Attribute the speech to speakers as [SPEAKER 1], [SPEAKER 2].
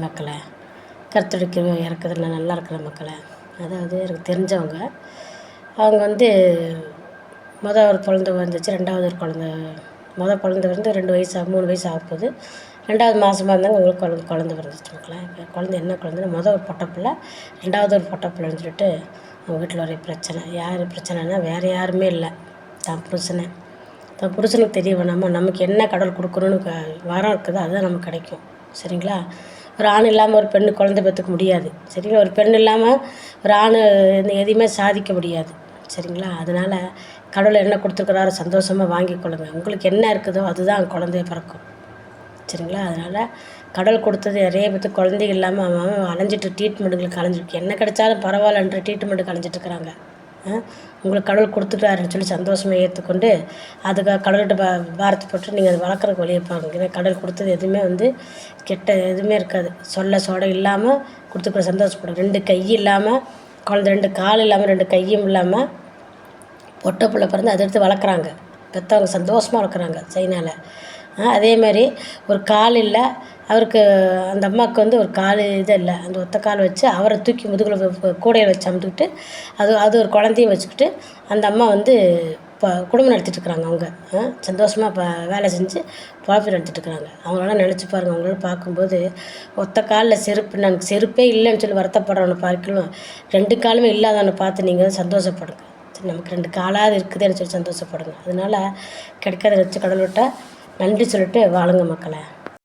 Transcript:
[SPEAKER 1] மக்களை கர்த்தருக்கு இறக்குறதுல நல்லா இருக்கிற மக்களை, அதாவது எனக்கு தெரிஞ்சவங்க. அவங்க வந்து ஒரு குழந்த வந்துச்சு, 2வது ஒரு குழந்த. குழந்த வந்து 2 வயசு 3 வயசு ஆகப்போகுது. 2வது மாதமா இருந்தாங்க, உங்களுக்கு குழந்த பிறந்துச்சு மக்களே. இப்போ குழந்த என்ன குழந்தைன்னா, ஒரு பொட்ட பிள்ள, 2வது ஒரு பொட்ட பிள்ளைன்னு சொல்லிட்டு அவங்க வீட்டில் ஒரே பிரச்சனை. யார் பிரச்சனைனா வேறு யாருமே இல்லை, தான் புருஷனை. தான் புருஷனுக்கு தெரிய வேணாமா, நமக்கு என்ன கடவுள் கொடுக்கணுன்னு வரம் இருக்குதோ அதுதான் நமக்கு கிடைக்கும். சரிங்களா? ஒரு ஆண் இல்லாமல் ஒரு பெண்ணு குழந்தை பெற்றுக்க முடியாது. சரிங்களா? ஒரு பெண் இல்லாமல் ஒரு ஆண் எதையுமே சாதிக்க முடியாது. சரிங்களா? அதனால் கடவுள் என்ன கொடுத்துருக்குறாரோ சந்தோஷமாக வாங்கி கொள்ளுங்கள். உங்களுக்கு என்ன இருக்குதோ அதுதான் குழந்தைய பிறக்கும். சரிங்களா? அதனால் கடவுள் கொடுத்தது நிறைய பேத்துக்கு குழந்தைங்க இல்லாமல் அவன் அலைஞ்சிட்டு ட்ரீட்மெண்ட்டுங்களுக்கு அலைஞ்சிருக்கு. என்ன கிடைச்சாலும் பரவாயில்லன்ற ட்ரீட்மெண்ட்டுக்கு அலைஞ்சிட்ருக்குறாங்க. உங்களுக்கு கடவுள் கொடுத்துட்டாருன்னு சொல்லி சந்தோஷமாக ஏற்றுக்கொண்டு அதுக்காக கடவுள்கிட்ட பாரத்தை போட்டு நீங்கள் அதை வளர்க்குறதுக்கு வழியை பாருங்க. ஏன்னா கடவுள் கொடுத்தது எதுவுமே வந்து கெட்ட எதுவுமே இருக்காது. சோடை இல்லாமல் கொடுத்துக்கிற சந்தோஷப்படும். 2 கை இல்லாமல் குழந்த, 2 கால் இல்லாமல் 2 கையும் இல்லாமல் பொட்டை பிள்ளை பிறந்து அதை எடுத்து வளர்க்குறாங்க. பெற்றவங்க சந்தோஷமாக வளர்க்குறாங்க சைனாவில். அதேமாதிரி ஒரு கால் இல்லை அவருக்கு, அந்த அம்மாவுக்கு வந்து ஒரு கால் இது இல்லை, அந்த ஒத்த கால் வச்சு அவரை தூக்கி முதுகில் கூடையை வச்சு அமுத்துக்கிட்டு அது ஒரு குழந்தையும் வச்சுக்கிட்டு அந்த அம்மா வந்து இப்போ குடும்பம் நடத்திட்டுருக்குறாங்க. அவங்க சந்தோஷமாக வேலை செஞ்சு பொழப்பு நடத்திட்டுருக்குறாங்க. அவங்களெல்லாம் நினச்சி பாருங்கள். அவங்களாம் பார்க்கும்போது ஒத்த காலில் செருப்பு, எனக்கு செருப்பே இல்லைன்னு சொல்லி வருத்தப்படுறவனை பார்க்கணும், 2 காலுமே இல்லாதவனை பார்த்து நீங்கள் சந்தோஷப்படுங்க. சரி, நமக்கு 2 காலாவது இருக்குதுன்னு சொல்லி சந்தோஷப்படுங்க. அதனால் கிடைக்காத வச்சு கடவுள்கிட்ட நன்றி சொல்லிட்டு வாழுங்க மக்களை.